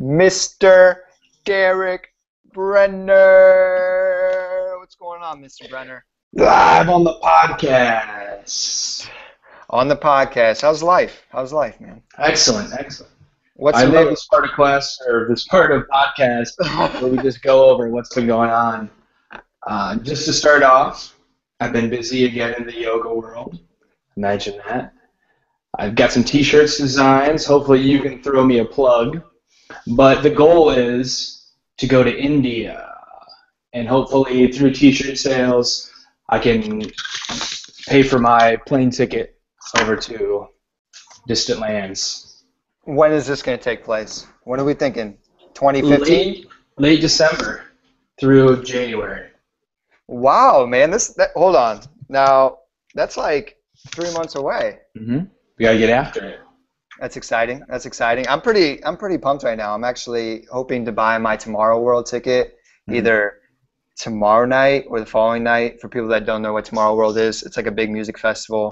Mr. Derek Brenner. What's going on, Mr. Brenner? Live on the podcast. On the podcast. How's life? How's life, man? Excellent. What's I love new? this part of class, or this part of podcast, where we just go over what's been going on. Just to start off, I've been busy again in the yoga world. Imagine that. I've got some t-shirts designs. Hopefully you can throw me a plug. But the goal is to go to India. And hopefully through t-shirt sales, I can pay for my plane ticket over to distant lands. When is this going to take place? When are we thinking? 2015? Late December through January. Wow, man. Hold on. Now, that's like 3 months away. Mm-hmm. We gotta get after it. That's exciting. I'm pretty pumped right now. I'm actually hoping to buy my Tomorrow World ticket either tomorrow night or the following night. For people that don't know what Tomorrow World is, it's like a big music festival,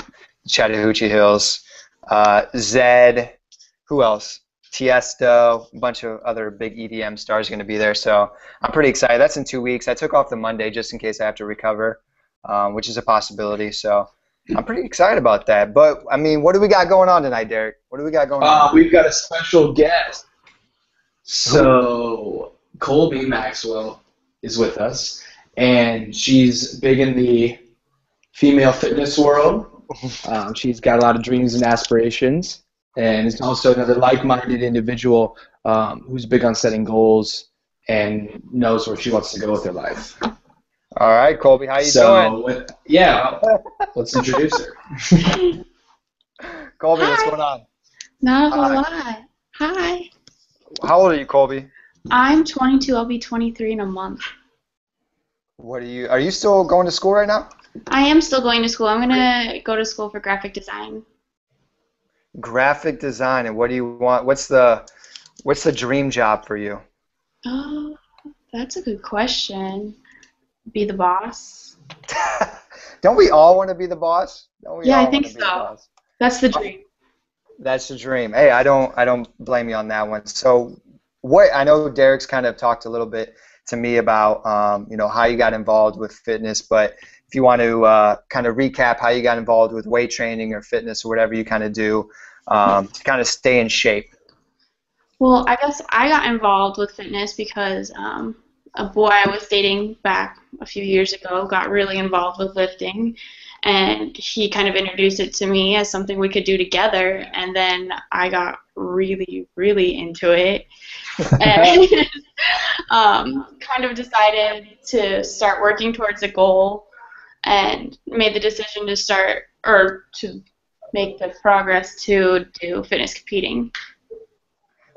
Chattahoochee Hills. Zed, who else? Tiesto, a bunch of other big EDM stars are going to be there. So I'm pretty excited. That's in 2 weeks. I took off the Monday just in case I have to recover, which is a possibility. So I'm pretty excited about that. But, I mean, what do we got going on tonight, Derek? What do we got going on? We've got a special guest. So Colbi Maxwell is with us, and she's big in the female fitness world. She's got a lot of dreams and aspirations, and is also another like-minded individual who's big on setting goals and knows where she wants to go with her life. All right, Colby, how you doing? Let's introduce her. Colby, what's going on? Not a whole lot. Hi. How old are you, Colby? I'm 22. I'll be 23 in a month. Are you still going to school right now? I am still going to school. I'm going to go to school for graphic design. Graphic design, and what do you want? What's the dream job for you? Oh, that's a good question. Be the boss. Don't we all want to be the boss? Yeah, I think so. That's the dream. That's the dream. Hey, I don't blame you on that one. So, I know Derek's kind of talked a little bit to me about how you got involved with fitness, but if you want to kind of recap how you got involved with weight training or fitness or whatever you kind of do to kind of stay in shape. Well, I guess I got involved with fitness because a boy I was dating back a few years ago got really involved with lifting, and he kind of introduced it to me as something we could do together, and then I got really, really into it and kind of decided to start working towards a goal and made the decision to make the progress to do fitness competing.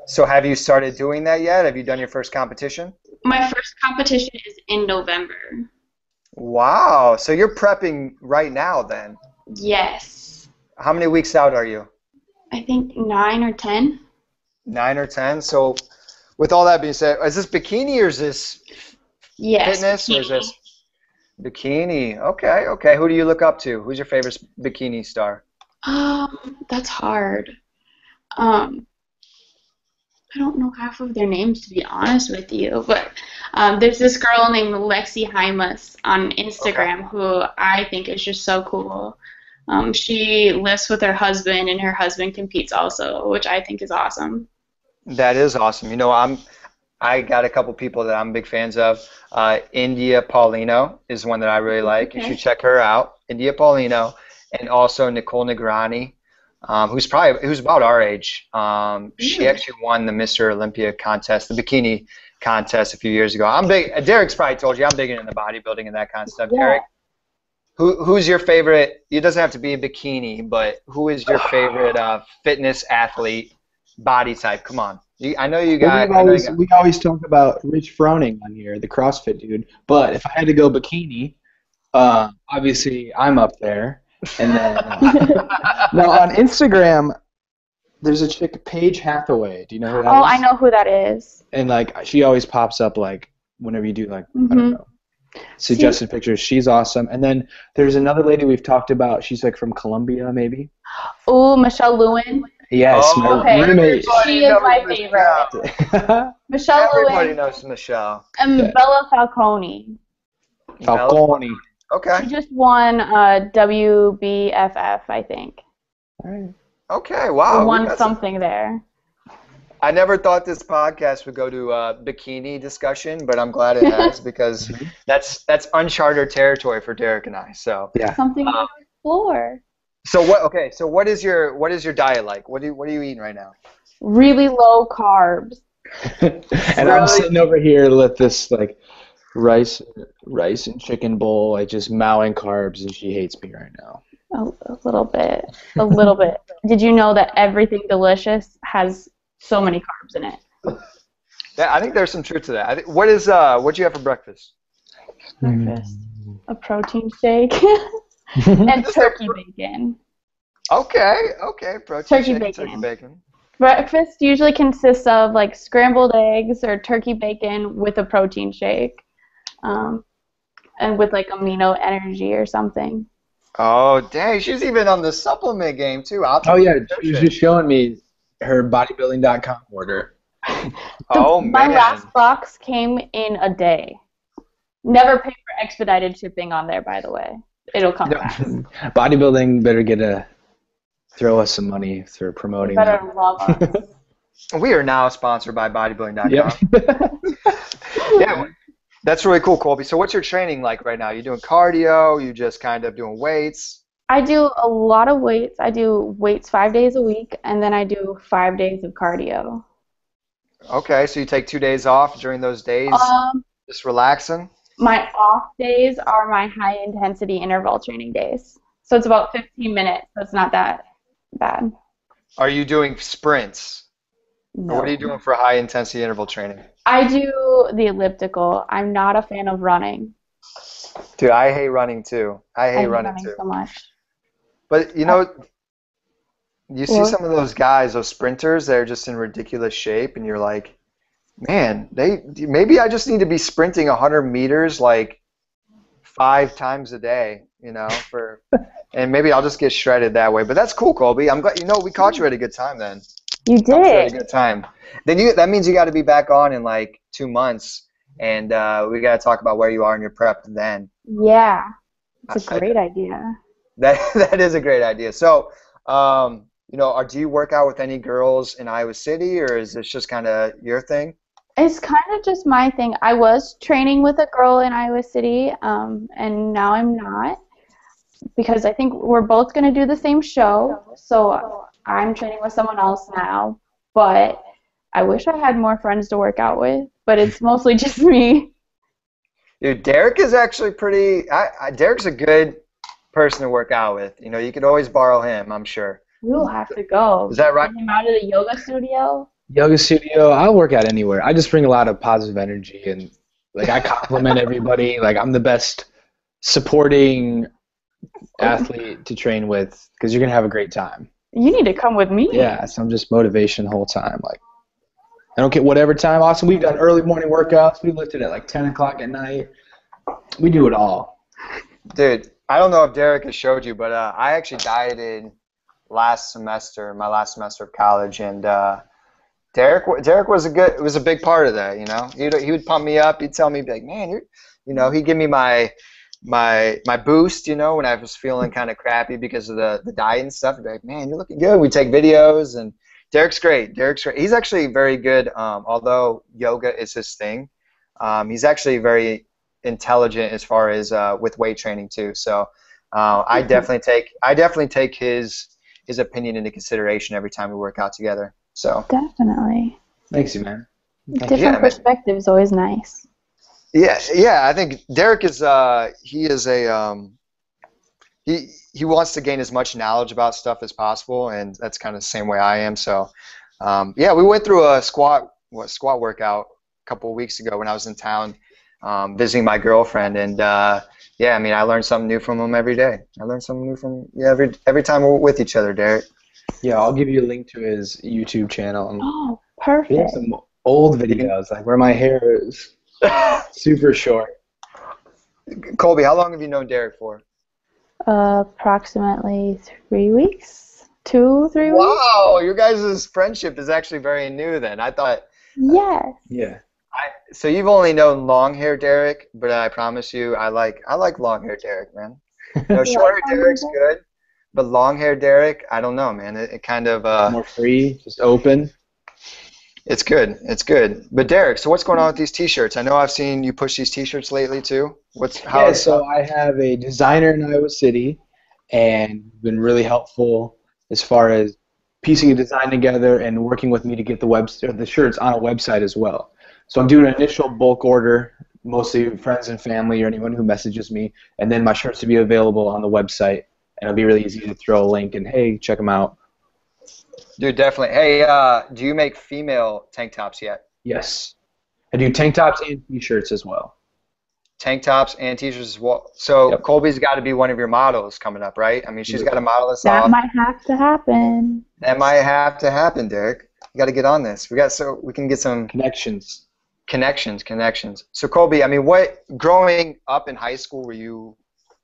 So have you started doing that yet? Have you done your first competition? My first competition is in November. Wow. So you're prepping right now then? Yes. How many weeks out are you? I think 9 or 10. 9 or 10. So with all that being said, is this bikini or is this fitness? Bikini. Or is this bikini? Okay. Who do you look up to? Who's your favorite bikini star? That's hard. I don't know half of their names, to be honest with you, but there's this girl named Lexi Hymas on Instagram who I think is just so cool. She lifts with her husband, and her husband competes also, which I think is awesome. That is awesome. I got a couple people that I'm big fans of. India Paulino is one that I really like. Okay. You should check her out. India Paulino, and also Nicole Negrani. Who's about our age. She actually won the Mr. Olympia contest, the bikini contest a few years ago. I'm big. Derek's probably told you I'm big into bodybuilding and that kind of stuff. Yeah. Derek, who's your favorite? It doesn't have to be a bikini, but who is your favorite fitness athlete body type? Come on. I know you got. We always talk about Rich Froning on here, the CrossFit dude. But if I had to go bikini, obviously I'm up there. And then now on Instagram, there's a chick, Paige Hathaway. Do you know who that is? Oh, I know who that is. And she always pops up whenever you do I don't know, suggested pictures. She's awesome. And then there's another lady we've talked about. She's from Colombia, maybe. Oh, Michelle Lewin. Yes, Oh, my Okay. roommate. She is my favorite. Michelle Everybody Lewin knows Michelle. and Yeah. Bella Falcone. Falcone. Okay. She just won WBFF, I think. All right. Okay. Or Wow. we won got some- something there. I never thought this podcast would go to bikini discussion, but I'm glad it has because that's uncharted territory for Derek and I. So Yeah. Something to explore. so what? Okay. So what is your diet like? What are you eating right now? Really low carbs. And I'm sitting over here with this like rice and chicken bowl, like just mowing carbs, and she hates me right now. A little bit. A little bit. Did you know that everything delicious has so many carbs in it? Yeah, I think there's some truth to that. What'd you have for breakfast? Breakfast. A protein shake. And turkey bacon. Okay. Protein Turkey shake, bacon. turkey bacon. Breakfast usually consists of like scrambled eggs or turkey bacon with a protein shake. And with like amino energy or something. Oh, dang. She's even on the supplement game, too. Oh, yeah. She was just showing me her bodybuilding.com order. Oh, My man. last box came in a day. Never pay for expedited shipping on there, by the way. It'll come fast. Bodybuilding better throw us some money for promoting You better that. love us. We are now sponsored by bodybuilding.com. Yep. Yeah, that's really cool, Colby. So what's your training like right now? You doing cardio? You just kind of doing weights? I do a lot of weights. I do weights 5 days a week, and then I do 5 days of cardio. Okay, so you take 2 days off during those days, just relaxing? My off days are my high-intensity interval training days. So it's about 15 minutes, so it's not that bad. Are you doing sprints? No. Or what are you doing for high-intensity interval training? I do the elliptical. I'm not a fan of running. Dude, I hate running too. I hate running too. so much. But, you see some of those guys, those sprinters, they're just in ridiculous shape, and you're like, man, maybe I just need to be sprinting 100 meters like 5 times a day, and maybe I'll just get shredded that way. But that's cool, Colby. I'm glad, we caught you at a good time then. You Caught you at a did. good time. Then that means you got to be back on in like 2 months, and we got to talk about where you are in your prep then. Yeah. It's a great idea. That is a great idea. So, do you work out with any girls in Iowa City, or is this just kind of your thing? It's kind of just my thing. I was training with a girl in Iowa City, and now I'm not, because I think we're both going to do the same show. So I'm training with someone else now, but I wish I had more friends to work out with, but it's mostly just me. Dude, Derek is actually Derek's a good person to work out with. You could always borrow him, I'm sure. We'll have to go. Is that right? Get him out of the yoga studio. Yoga studio, I'll work out anywhere. I just bring a lot of positive energy, and like I compliment everybody. Like I'm the best supporting athlete to train with, because you're gonna have a great time. You need to come with me. Yeah, so I'm just motivation the whole time. Like I don't care whatever time. Also, we've done early morning workouts. We lifted at like 10 o'clock at night. We do it all. Dude, I don't know if Derek has showed you, but I actually dieted my last semester of college, and Derek was a big part of that. He would pump me up. He'd tell me, like, man, he'd give me my boost, when I was feeling kind of crappy because of the diet and stuff. He'd be like, man, you're looking good. We take videos, and Derek's great. He's actually very good. Although yoga is his thing, he's actually very intelligent as far as with weight training too. So I definitely take his opinion into consideration every time we work out together. So Definitely. Thanks, you, man. Different perspective is always nice. Yeah. I think Derek is he wants to gain as much knowledge about stuff as possible, and that's kind of the same way I am. So we went through a squat workout a couple of weeks ago when I was in town visiting my girlfriend, and I learned something new from him every day. I learn something new from every time we're with each other, Derek. Yeah, I'll give you a link to his YouTube channel. Oh, perfect. He has some old videos, like where my hair is super short. Colby, how long have you known Derek for? Approximately 3 weeks. 2, 3 weeks. Wow, your guys' friendship is actually very new then. I thought. Yes. Yeah. So you've only known long hair Derek, but I promise you, I like long hair Derek, man. Short hair Derek's good, but long hair Derek, I don't know, man. It kind of More free, just open. It's good. It's good. But Derek, so what's going on with these T-shirts? I know I've seen you push these T-shirts lately too. So I have a designer in Iowa City, and been really helpful as far as piecing a design together and working with me to get the shirts on a website as well. So I'm doing an initial bulk order, mostly friends and family or anyone who messages me, and then my shirts will be available on the website, and it'll be really easy to throw a link and, hey, check them out. Dude, definitely. Hey, do you make female tank tops yet? Yes. I do tank tops and T-shirts as well. Tank tops and T-shirts as well. So Yep. Colby's got to be one of your models coming up, right? I mean, she's got to model us That off. might have to happen. That might have to happen, Derek. You got to get on this. So we can get some Connections. Connections. So Colby, I mean, growing up in high school, were you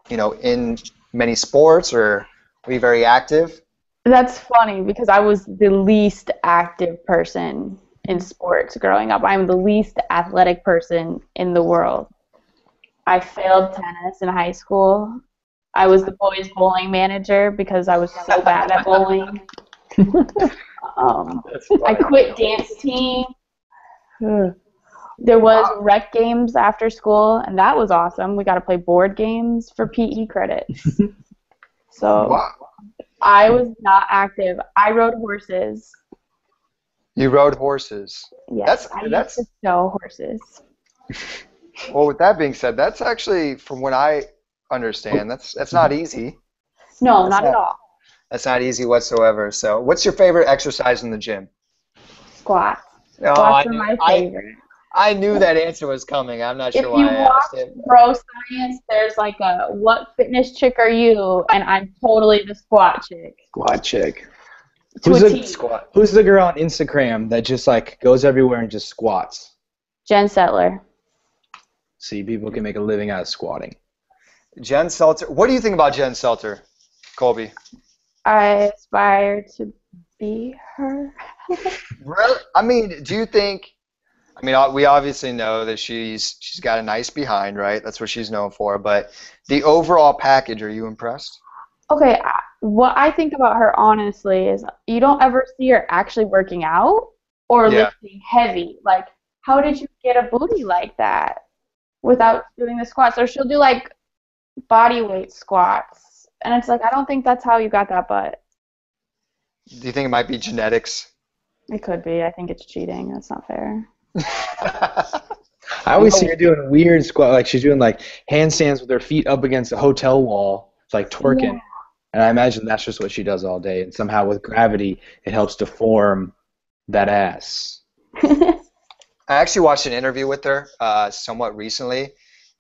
in many sports, or were you very active? That's funny because I was the least active person in sports growing up. I'm the least athletic person in the world. I failed tennis in high school. I was the boys' bowling manager because I was so bad at bowling. I quit dance team. There was rec games after school, and that was awesome. We got to play board games for PE credits. So Wow. I was not active. I rode horses. You rode horses. Yes, I used to show horses. Well, with that being said, that's actually, from what I understand, that's not easy. No, not at all. That's not easy whatsoever. So, what's your favorite exercise in the gym? Squats. Oh, Squats are my favorite. I knew that answer was coming. I'm not sure why I asked it. If you watch Bro Science, there's like a "What fitness chick are you?" and I'm totally the squat chick. Squat chick. To a T. Who's the girl on Instagram that just like goes everywhere and just squats? Jen Settler. See, people can make a living out of squatting. Jen Selter. What do you think about Jen Selter, Colby? I aspire to be her. Really? I mean, do you think? I mean, we obviously know that she's got a nice behind, right? That's what she's known for. But the overall package, are you impressed? Okay, what I think about her honestly is you don't ever see her actually working out or lifting heavy. Like, how did you get a booty like that without doing the squats? Or she'll do like body weight squats, and it's like, I don't think that's how you got that butt. Do you think it might be genetics? It could be. I think it's cheating. That's not fair. I always see her doing weird squat, like she's doing like handstands with her feet up against a hotel wall, it's like twerking. Yeah. And I imagine that's just what she does all day, and somehow with gravity it helps to form that ass. I actually watched an interview with her somewhat recently,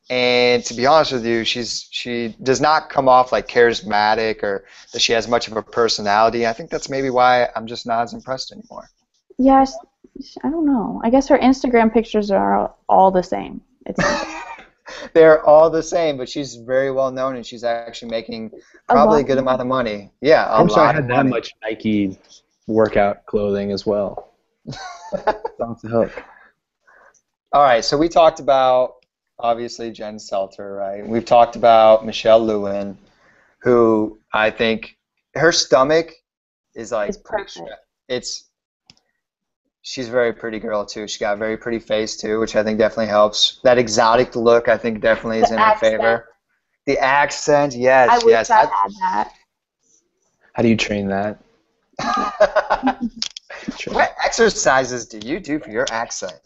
and to be honest with you, she does not come off like charismatic or that she has much of a personality. I think that's maybe why I'm just not as impressed anymore. Yes. I don't know. I guess her Instagram pictures are all the same. They're all the same, but she's very well known, and she's actually making probably a good amount of money. Yeah, I'm sorry I had that much Nike workout clothing as well. Off the hook. All right, so we talked about, obviously, Jen Selter, right? We've talked about Michelle Lewin, who I think her stomach is like... It's perfect. She's a very pretty girl, too. She's got a very pretty face, too, which I think definitely helps. That exotic look, I think, definitely is in her favor. The accent, yes, I wish I had that. How do you train that? What exercises do you do for your accent?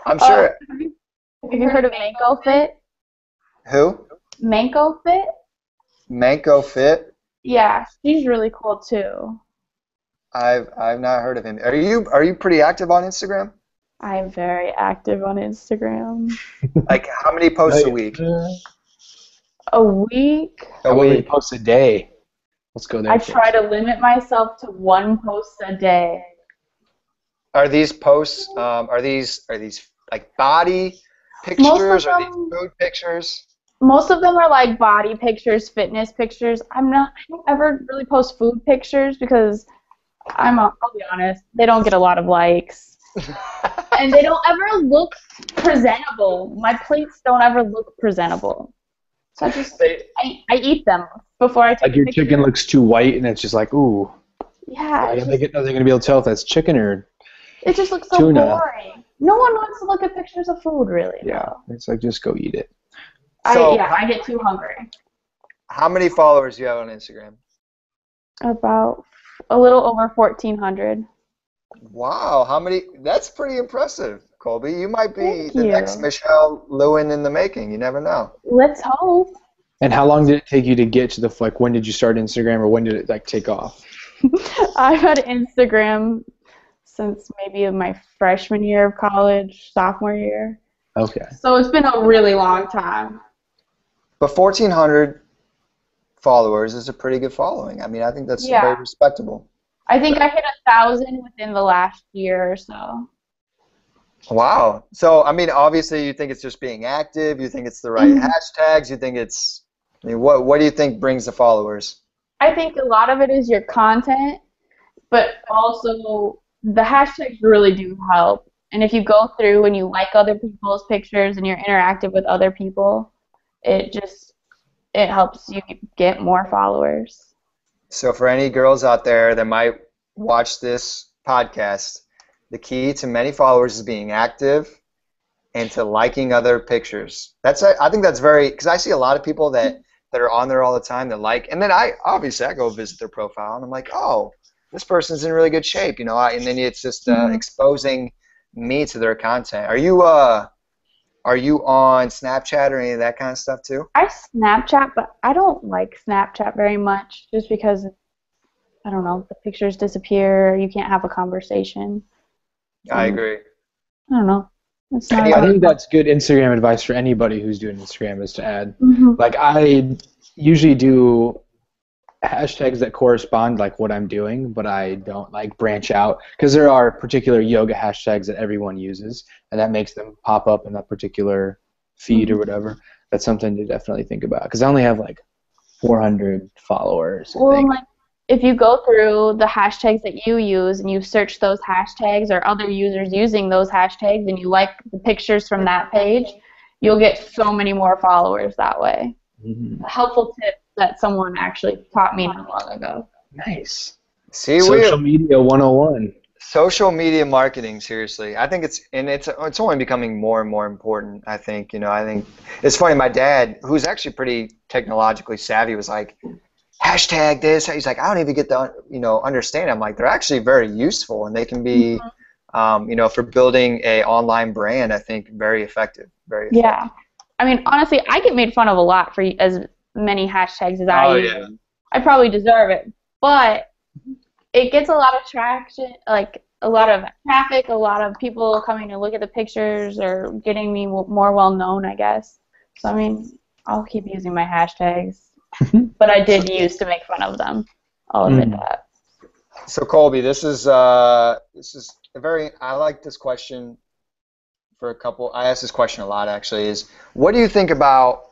I'm sure. Have you heard of Manko Fit? Who? Manko Fit? Manko Fit? Yeah, she's really cool, too. I've not heard of him. Are you pretty active on Instagram? I'm very active on Instagram. Like how many posts a week? A week? How many posts a day? Let's go there. I try to limit myself to 1 post a day. Are these posts? Are these like body pictures? Are these food pictures? Most of them are like body pictures, fitness pictures. I don't ever really post food pictures because I'll be honest, they don't get a lot of likes. And they don't ever look presentable. My plates don't ever look presentable. So I eat them before I take like your a picture. chicken looks too white, and it's just like, ooh. Yeah. Are they going to be able to tell if that's chicken or it just looks so tuna? boring. No one wants to look at pictures of food, really. Yeah. Though. It's like, just go eat it. I get too hungry. How many followers do you have on Instagram? About a little over 1,400. Wow, how many? That's pretty impressive, Colby. You might be Thank the you. next Michelle Lewin in the making. You never know. Let's hope. And how long did it take you to get to when did you start Instagram, or when did it like take off? I've had Instagram since maybe my freshman year of college, sophomore year. Okay. So it's been a really long time. But 1,400 followers is a pretty good following. I mean, I think that's very respectable. I think I hit 1,000 within the last year or so. Wow. So, I mean, obviously you think it's just being active. You think it's the right hashtags. You think it's, I mean, what do you think brings the followers? I think a lot of it is your content, but also the hashtags really do help. And if you go through and you like other people's pictures and you're interactive with other people, it helps you get more followers. So for any girls out there that might watch this podcast, the key to many followers is being active and to liking other pictures. I think that's because I see a lot of people that are on there all the time that like, and then I go visit their profile and I'm like, oh, this person's in really good shape, and then it's just exposing me to their content. Are you on Snapchat or any of that kind of stuff too? I Snapchat, but I don't like Snapchat very much just because, I don't know, the pictures disappear, you can't have a conversation. I agree. I don't know. I think that's good Instagram advice for anybody who's doing Instagram is to add. Like I usually do hashtags that correspond like what I'm doing, but I don't like branch out because there are particular yoga hashtags that everyone uses, and that makes them pop up in that particular feed or whatever. That's something to definitely think about because I only have like 400 followers. Well, like if you go through the hashtags that you use and you search those hashtags or other users using those hashtags and you like the pictures from that page, you'll get so many more followers that way. A helpful tip that someone actually taught me not long ago. Nice. See, Social media 101. Social media marketing, seriously. I think it's only becoming more and more important, I think. I think it's funny, my dad, who's actually pretty technologically savvy, was like, hashtag this. He's like, I don't even get to understand. I'm like, they're actually very useful, and they can be for building a online brand, I think very effective. Very effective. Yeah. I mean, honestly, I get made fun of a lot for as many hashtags as I use. Yeah. I probably deserve it, but it gets a lot of traction, like a lot of traffic, a lot of people coming to look at the pictures or getting me more well-known, I guess. So, I mean, I'll keep using my hashtags, but I did used to make fun of them. I'll admit that. So, Colby, this is a very, I like this question for a couple. I ask this question a lot, actually, is what do you think about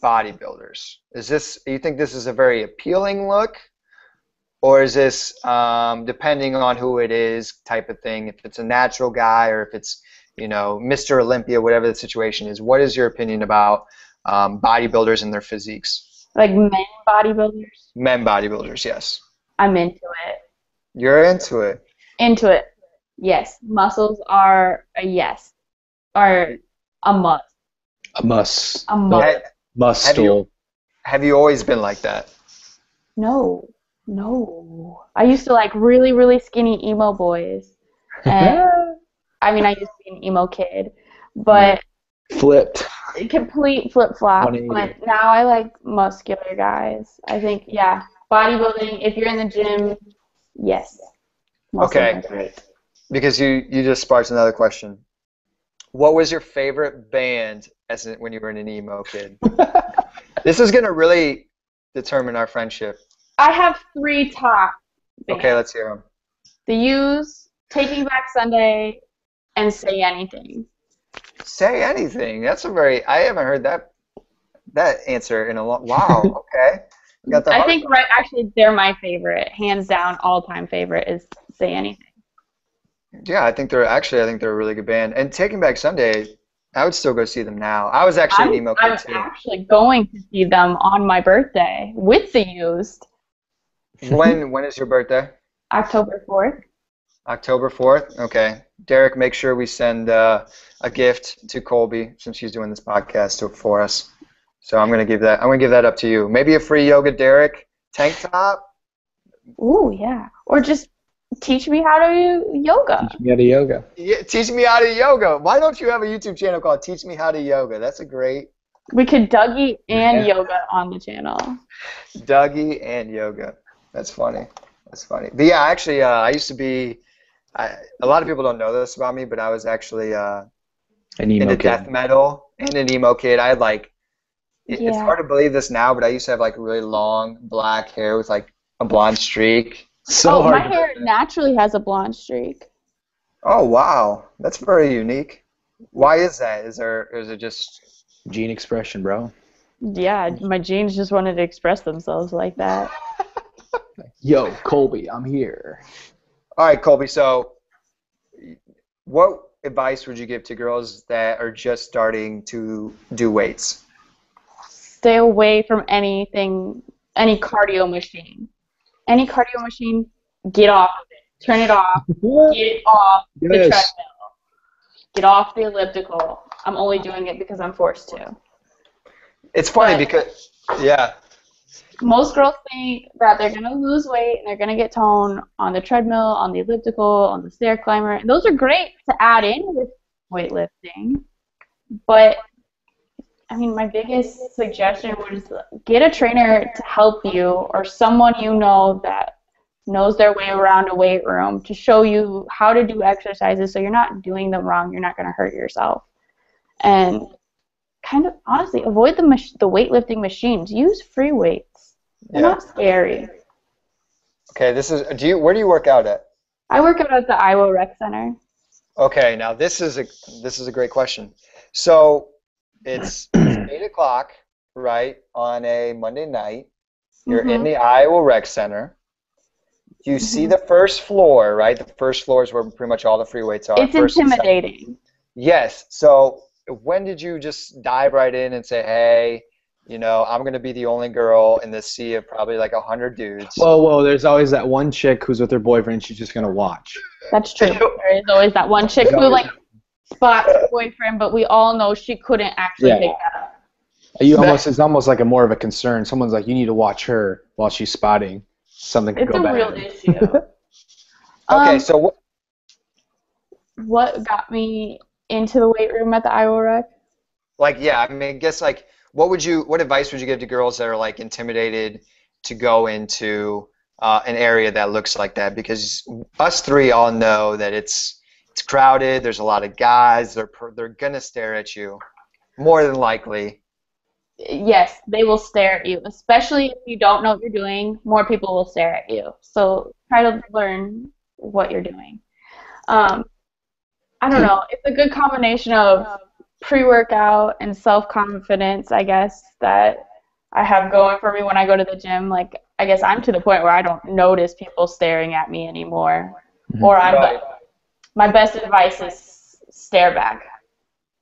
bodybuilders? Do you think this is a very appealing look, or is this depending on who it is type of thing? If it's a natural guy or if it's Mr. Olympia, whatever the situation is, what is your opinion about bodybuilders and their physiques? Like men bodybuilders? Men bodybuilders, yes. I'm into it. You're into it? Into it, yes. Muscles are a yes. Or a must. A must. A must. Must. Have you always been like that? No. I used to like really, really skinny emo boys. And I mean, I used to be an emo kid, but flipped. Complete flip-flop. But now I like muscular guys. I think, yeah, bodybuilding, if you're in the gym, yes. Okay. Because you just sparked another question. What was your favorite band when you were an emo kid? This is going to really determine our friendship. I have 3 top bands. Okay, let's hear them. The Used, Taking Back Sunday, and Say Anything. Say Anything. I haven't heard that that answer in a long. Wow. Okay. Got the I hard think one. actually they're my favorite, hands down, all-time favorite is Say Anything. Yeah, I think they're a really good band. And Taking Back Sunday, I would still go see them now. I was actually an emo kid I'm too. actually going to see them on my birthday with the Used. When is your birthday? October 4th. October 4th? Okay. Derek, make sure we send a gift to Colby since she's doing this podcast for us. So I'm gonna give that up to you. Maybe a free Yoga Derek tank top. Ooh, yeah. Or just teach me how to do yoga. Teach me how to yoga. Yeah, teach me how to yoga. Why don't you have a YouTube channel called Teach Me How to Yoga? That's a great We could Dougie and Yeah. yoga on the channel. Dougie and yoga. That's funny. That's funny. But yeah, actually, I used to be. A lot of people don't know this about me, but I was actually An emo into kid. death metal and an emo kid. I had like. It's Yeah. hard to believe this now, but I used to have like really long black hair with like a blonde streak. So my hard. hair naturally has a blonde streak. Oh wow, that's very unique. Why is that? Is it just? Gene expression, bro. Yeah, my genes just wanted to express themselves like that. Yo, Colby, I'm here. All right, Colby. So, what advice would you give to girls that are just starting to do weights? Stay away from any cardio machine. Any cardio machine, get off of it. Turn it off. Get off the Yes. treadmill. Get off the elliptical. I'm only doing it because I'm forced to. It's funny But- because, yeah, Most girls think that they're going to lose weight and they're going to get tone on the treadmill, on the elliptical, on the stair climber. And those are great to add in with weightlifting. But, I mean, my biggest suggestion was get a trainer to help you or someone you know that knows their way around a weight room to show you how to do exercises so you're not doing them wrong. You're not going to hurt yourself. And kind of, honestly, avoid the weightlifting machines. Use free weights. They're yeah. not scary. Okay, where do you work out at? I work out at the Iowa Rec Center. Okay, now this is a great question. So it's 8 o'clock, right, on a Monday night. You're in the Iowa Rec Center. You see the first floor, right? The first floor is where pretty much all the free weights are. It's First and second. intimidating. Yes. So when did you just dive right in and say, hey, I'm going to be the only girl in this sea of probably like 100 dudes? Whoa, there's always that one chick who's with her boyfriend and she's just going to watch. That's true. There is always that one chick who like spots her boyfriend, but we all know she couldn't actually pick that up. It's almost like a more of a concern. Someone's like, you need to watch her while she's spotting. Something could It's go a bad. real issue. Okay, so what got me into the weight room at the Iowa Rec? I guess what advice would you give to girls that are like intimidated to go into an area that looks like that? Because us three all know that it's crowded. There's a lot of guys. They're gonna stare at you, more than likely. Yes, they will stare at you, especially if you don't know what you're doing. More people will stare at you. So try to learn what you're doing. I don't know. It's a good combination of pre-workout and self-confidence, I guess, that I have going for me when I go to the gym. Like, I guess I'm to the point where I don't notice people staring at me anymore. Or my best advice is stare back.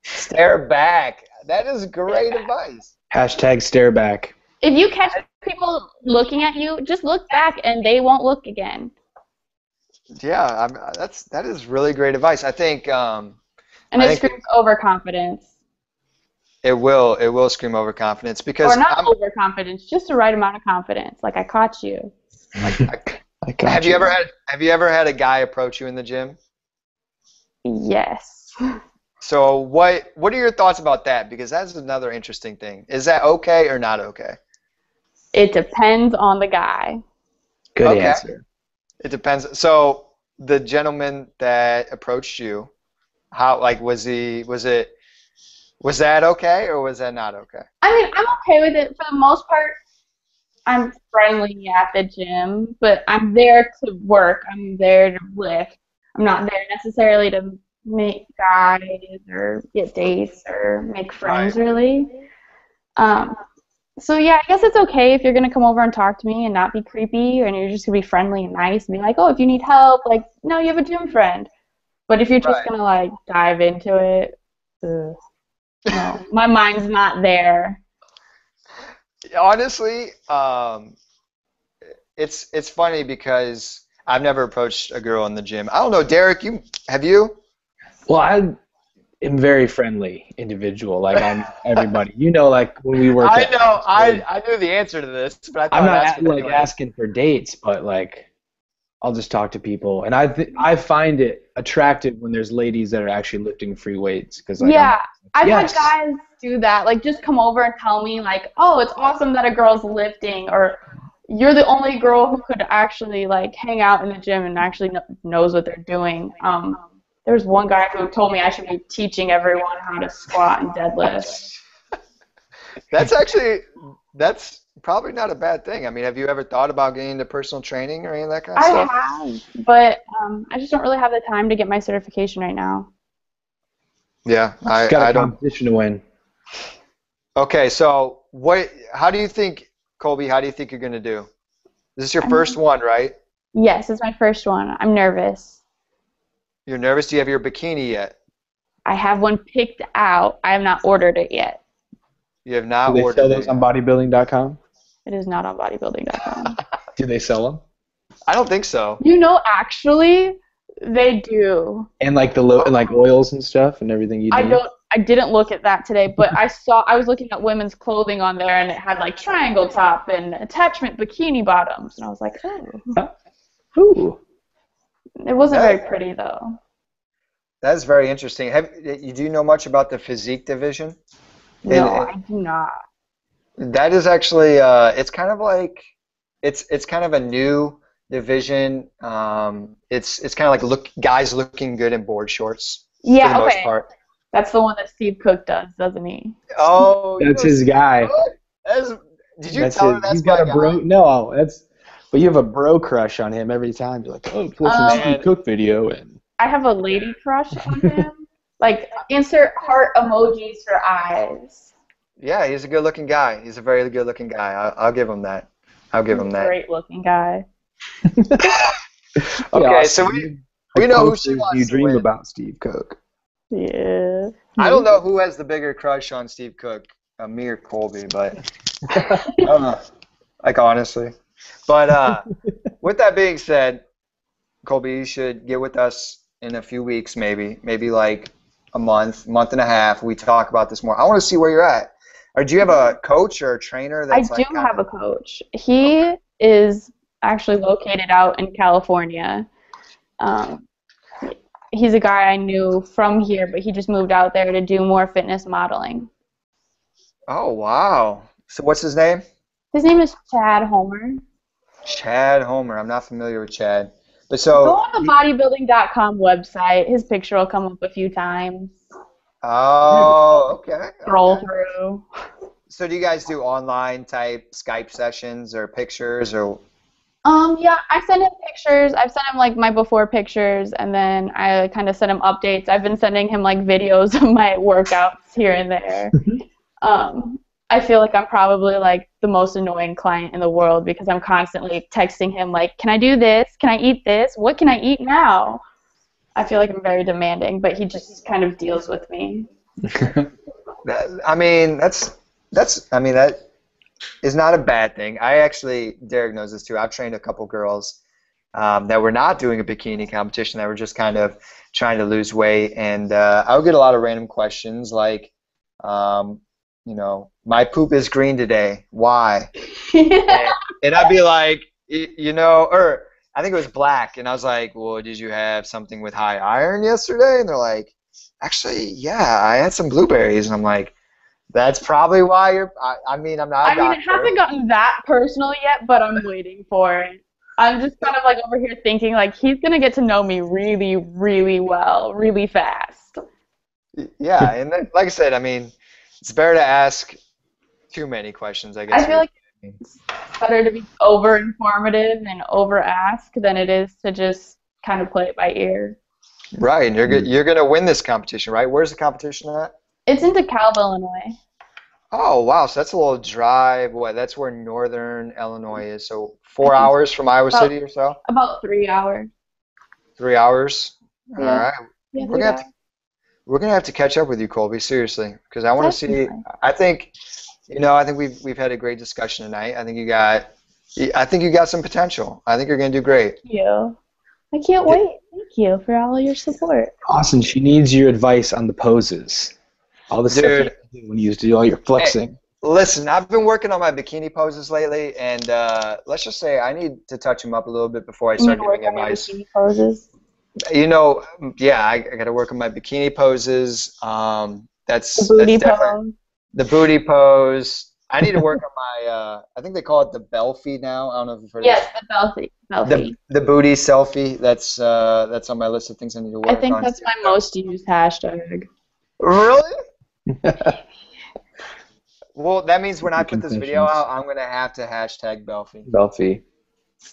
Stare back. That is great advice. Hashtag stare back. If you catch people looking at you, just look back and they won't look again. Yeah, that is really great advice. I think. And it screams overconfidence. It will scream overconfidence because. Or not overconfidence, just the right amount of confidence. Like, I caught you. Have you ever had a guy approach you in the gym? Yes. So what are your thoughts about that? Because that's another interesting thing. Is that okay or not okay? It depends on the guy. Good answer. It depends. So the gentleman that approached you, was that okay or was that not okay? I mean, I'm okay with it for the most part. I'm friendly at the gym, but I'm there to work. I'm there to lift. I'm not there necessarily to make guys or get dates or make friends, really. So yeah, I guess it's okay if you're gonna come over and talk to me and not be creepy, and you're just gonna be friendly and nice and be like, oh, if you need help, like, no, you have a gym friend. But if you're just gonna like dive into it, no, my mind's not there. Honestly, it's funny because I've never approached a girl in the gym. I don't know, Derek, have you? Well, I am very friendly individual. Like I'm everybody. You know, like when we work. I know. I knew the answer to this, but I thought I'm not I'd ask asking for dates, but like I'll just talk to people, and I find it attractive when there's ladies that are actually lifting free weights because like, I've had guys do that, like just come over and tell me like, oh, it's awesome that a girl's lifting, or you're the only girl who could actually like hang out in the gym and actually knows what they're doing. There was one guy who told me I should be teaching everyone how to squat and deadlift. That's probably not a bad thing. I mean, have you ever thought about getting into personal training or any of that kind of stuff? I have, but I just don't really have the time to get my certification right now. Yeah, I got a competition to win. Okay, so how do you think, Colby, how do you think you're going to do? This is your first one, right? Yes, it's my first one. I'm nervous. You're nervous? Do you have your bikini yet? I have one picked out. I have not ordered it yet. You have not ordered it. Do they sell those on bodybuilding.com? It is not on bodybuilding.com. Do they sell them? I don't think so. You know, actually, they do. And like like oils and stuff and everything you do? I didn't look at that today, but I was looking at women's clothing on there, and it had like triangle top and attachment bikini bottoms, and I was like, oh. Ooh. It wasn't very pretty though. That's very interesting. Do you know much about the physique division? No, I do not. That is actually it's kind of like it's kind of a new division. It's kind of like guys looking good in board shorts. Yeah, for the most part. That's the one that Steve Cook does, doesn't he? Oh, that's his guy. Did you tell him that's he's got my a bro? guy? No, but you have a bro crush on him every time. You're like, oh, it's watching the Steve Cook video, and I have a lady crush on him. Like, insert heart emojis for eyes. Yeah, he's a good-looking guy. He's a very good-looking guy. I'll give him that. Great-looking guy. Okay, so we know who she wants you to dream win. about Steve Cook. Yeah. I don't know who has the bigger crush on Steve Cook, me or Colby, but I don't know. Like, honestly. But with that being said, Colby, you should get with us in a few weeks, maybe like a month and a half. We talk about this more. I want to see where you're at. Or do you have a coach or a trainer? I do have a coach. He is actually located out in California. He's a guy I knew from here, but he just moved out there to do more fitness modeling. Oh, wow. So what's his name? His name is Chad Homer. Chad Homer. I'm not familiar with Chad. But so go on the bodybuilding.com website. His picture will come up a few times. Oh, okay. Scroll through. So do you guys do online type Skype sessions or pictures or? Yeah, I send him pictures. I've sent him like my before pictures, and then I kind of send him updates. I've been sending him like videos of my workouts here and there. I feel like I'm probably like the most annoying client in the world because I'm constantly texting him like, can I do this? Can I eat this? What can I eat now? I feel like I'm very demanding, but he just kind of deals with me. That is not a bad thing. Derek knows this too. I've trained a couple girls that were not doing a bikini competition, that were just kind of trying to lose weight, and I would get a lot of random questions like, my poop is green today. Why? and I'd be like, or I think it was black, and I was like, well, did you have something with high iron yesterday? And they're like, actually, yeah, I had some blueberries, and I'm like, that's probably why you're. I'm not a doctor. It hasn't gotten that personal yet, but I'm waiting for it. I'm just kind of like over here thinking like he's gonna get to know me really, really well, really fast. Yeah, and then, like I said, it's better to ask too many questions, I guess. I feel like it's better to be over informative and over ask than it is to just kind of play it by ear. Right, and you're gonna win this competition, right? Where's the competition at? It's in DeKalb, Illinois. Oh, wow. So that's a little drive. What? That's where northern Illinois is. So I 4 hours from Iowa about City or so? about 3 hours. 3 hours? All Yeah. right. Yeah, We're three gonna have hours. to we're gonna have to catch up with you, Colby, seriously, because I want to see. Definitely. I think, I think we've had a great discussion tonight. I think you got some potential. I think you're gonna do great. Thank you. I can't wait. Thank you for all your support. Austin, she needs your advice on the poses. All the stuff you Dude, have to do when you do all your hey, flexing. listen, I've been working on my bikini poses lately, and let's just say I need to touch them up a little bit before I You need start to work giving on your advice. bikini poses. Yeah, I got to work on my bikini poses. The That's booty definitely pose. the booty pose. I need to work on my. I think they call it the Belfie now. I don't know if you've heard of Yes, this. the Belfie. Belfie. The booty selfie. That's on my list of things I need to I work think on that's too. my most used hashtag. Really? Well, that means when I Your put this video confessions. out, I'm gonna have to hashtag Belfie. Belfie.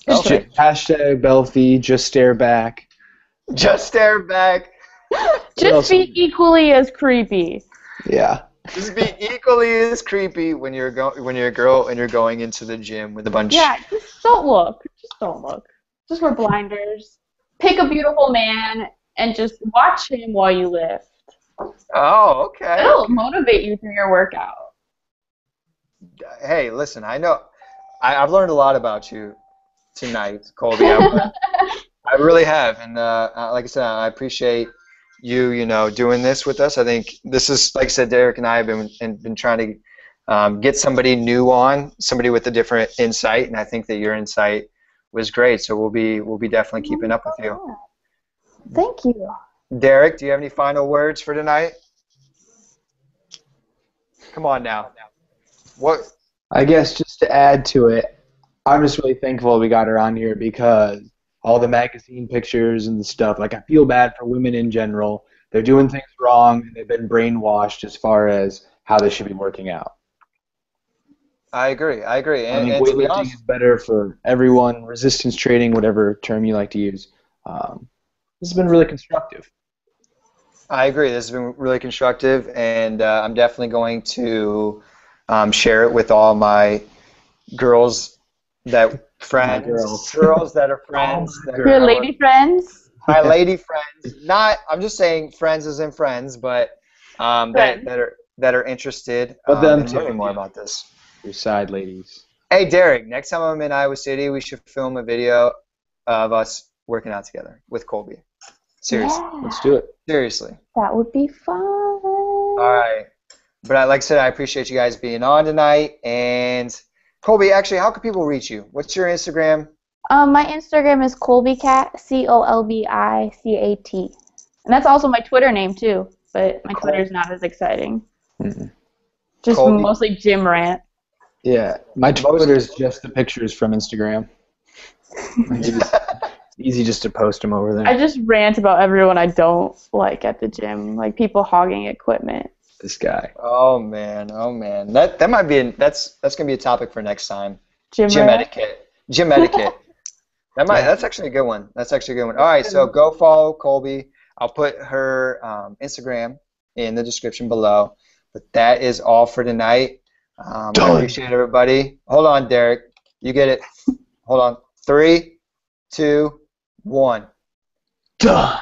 Belfie. Hashtag Belfie, just stare back. Just stare back. Just be equally as creepy. Yeah. Just be equally as creepy when you're a girl and you're going into the gym with a bunch. Yeah, just don't look. Just don't look. Just wear blinders. Pick a beautiful man and just watch him while you lift. Oh, okay. It'll motivate you through your workout. Hey, listen, I know I've learned a lot about you tonight, Colby. I really have, and like I said, I appreciate you, doing this with us. I think this is, like I said, Derek and I have been trying to get somebody new on, somebody with a different insight, and I think that your insight was great. So we'll be definitely keeping up with you. Thank you. Derek, do you have any final words for tonight? Come on now. What? I guess just to add to it, I'm just really thankful we got her on here because all the magazine pictures and the stuff, like I feel bad for women in general. They're doing things wrong and they've been brainwashed as far as how they should be working out. I agree. I And, think and to be weightlifting honest, is better for everyone, resistance training, whatever term you like to use. This has been really constructive. I agree. This has been really constructive, and I'm definitely going to share it with all my girls girls that are friends. Your lady friends? My lady friends. I'm just saying friends as in friends, but that are interested But them in too, learning more yeah. about this. Your side ladies. Hey, Derek, next time I'm in Iowa City, we should film a video of us working out together with Colby. Seriously. Yeah, Let's do it. Seriously. that would be fun. All right. But like I said, I appreciate you guys being on tonight. And Colby, actually, how can people reach you? What's your Instagram? My Instagram is ColbiCat, ColbiCat. And that's also my Twitter name, too. But my Twitter's not as exciting. Mm-mm. Just Colby? mostly gym rant. Yeah, my Twitter is just the pictures from Instagram. It's easy just to post them over there. I just rant about everyone I don't like at the gym, like people hogging equipment. This guy. Oh man. That might be that's gonna be a topic for next time. Gym Gym rant. etiquette. Gym etiquette. That's actually a good one. That's actually a good one. All right, so go follow Colby. I'll put her Instagram in the description below. But that is all for tonight. I appreciate everybody. Hold on, Derek. You get it. Hold on. 3, 2, 1. Done.